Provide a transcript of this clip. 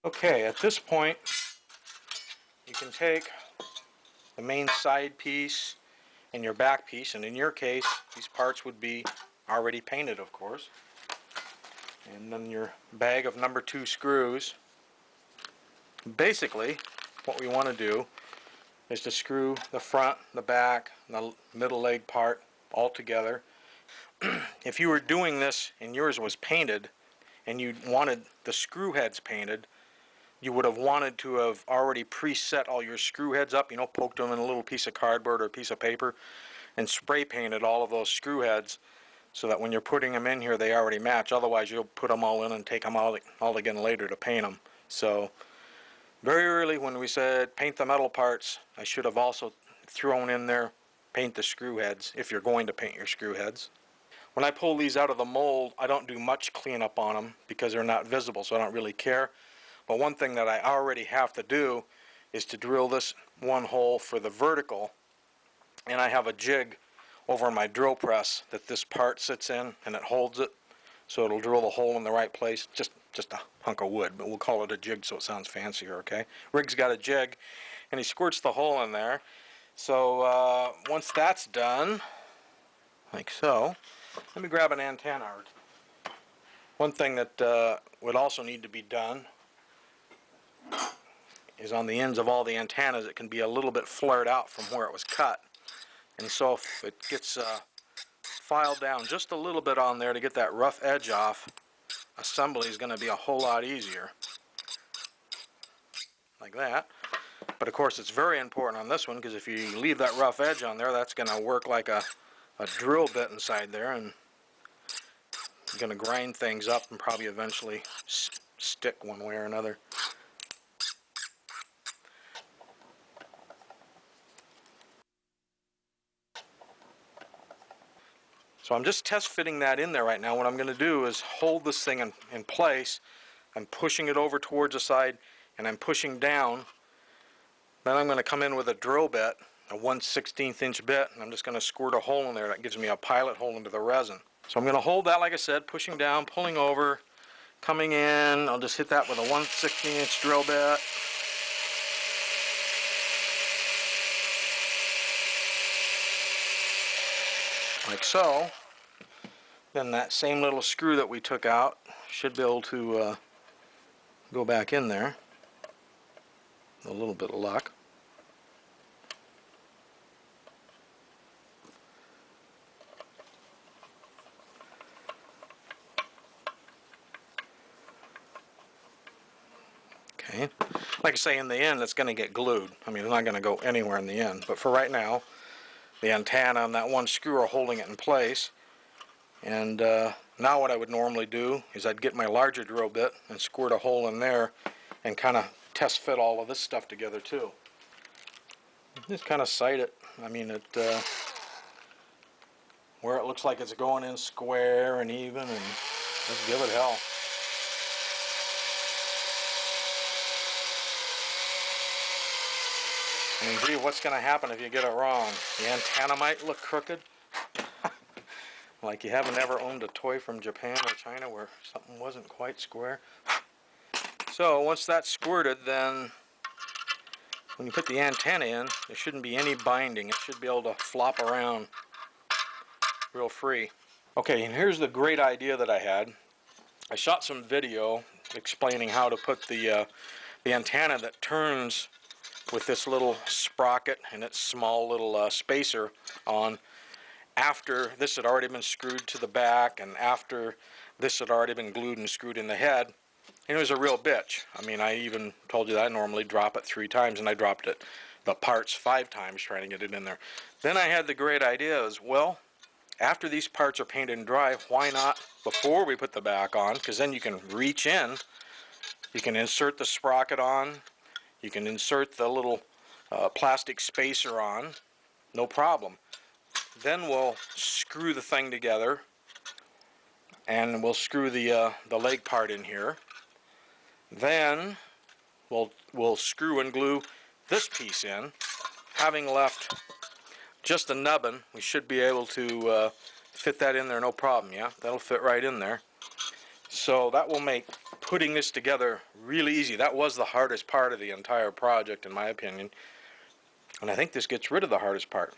Okay, at this point you can take the main side piece and your back piece, and in your case these parts would be already painted, of course, and then your bag of number 2 screws. Basically what we want to do is to screw the front, the back, and the middle leg part all together. If you were doing this and yours was painted and you wanted the screw heads painted, you would have wanted to have already preset all your screw heads up, poked them in a little piece of cardboard or a piece of paper and spray painted all of those screw heads so that when you're putting them in here they already match. Otherwise you'll put them all in and take them all again later to paint them. So very early when we said paint the metal parts, I should have also thrown in there paint the screw heads if you're going to paint your screw heads. When I pull these out of the mold, I don't do much cleanup on them because they're not visible, so I don't really care. But one thing that I already have to do is to drill this one hole for the vertical, and I have a jig over my drill press that this part sits in and it holds it, so it'll drill the hole in the right place. Just a hunk of wood, but we'll call it a jig so it sounds fancier, okay? Rig's got a jig and he squirts the hole in there. So once that's done, like so, let me grab an antenna. One thing that would also need to be done is on the ends of all the antennas it can be a little bit flared out from where it was cut, and so if it gets filed down just a little bit on there to get that rough edge off, assembly is going to be a whole lot easier, like that. But of course it's very important on this one because if you leave that rough edge on there, that's going to work like a drill bit inside there and you're going to grind things up and probably eventually stick one way or another. So I'm just test fitting that in there right now. What I'm going to do is hold this thing in place. I'm pushing it over towards the side and I'm pushing down. Then I'm going to come in with a drill bit, a 1/16 inch bit, and I'm just going to squirt a hole in there. That gives me a pilot hole into the resin. So I'm going to hold that, like I said, pushing down, pulling over, coming in. I'll just hit that with a 1/16 inch drill bit. Like so. Then that same little screw that we took out should be able to go back in there. A little bit of luck. Okay. Like I say, in the end it's going to get glued. I mean, it's not going to go anywhere in the end. But for right now, the antenna and that one screw are holding it in place. And now what I would normally do is I'd get my larger drill bit and squirt a hole in there and kind of test fit all of this stuff together too. Just kind of sight it. I mean, where it looks like it's going in square and even, and just give it hell. I mean, gee, what's going to happen if you get it wrong? The antenna might look crooked. Like you haven't ever owned a toy from Japan or China where something wasn't quite square. So once that's squirted, then when you put the antenna in, there shouldn't be any binding. It should be able to flop around real free. Okay, and here's the great idea that I had. I shot some video explaining how to put the antenna that turns with this little sprocket and its small little spacer on after this had already been screwed to the back and after this had already been glued and screwed in the head. And it was a real bitch. I mean, I even told you that I normally drop it 3 times, and I dropped it, the parts 5 times trying to get it in there. Then I had the great idea is, well, after these parts are painted and dry, why not before we put the back on? Because then you can reach in, you can insert the sprocket on, you can insert the little plastic spacer on, no problem. Then we'll screw the thing together, and we'll screw the leg part in here. Then we'll screw and glue this piece in. Having left just a nubbin, we should be able to fit that in there no problem. Yeah, that'll fit right in there. So that will make putting this together really easy. That was the hardest part of the entire project, in my opinion. And I think this gets rid of the hardest part.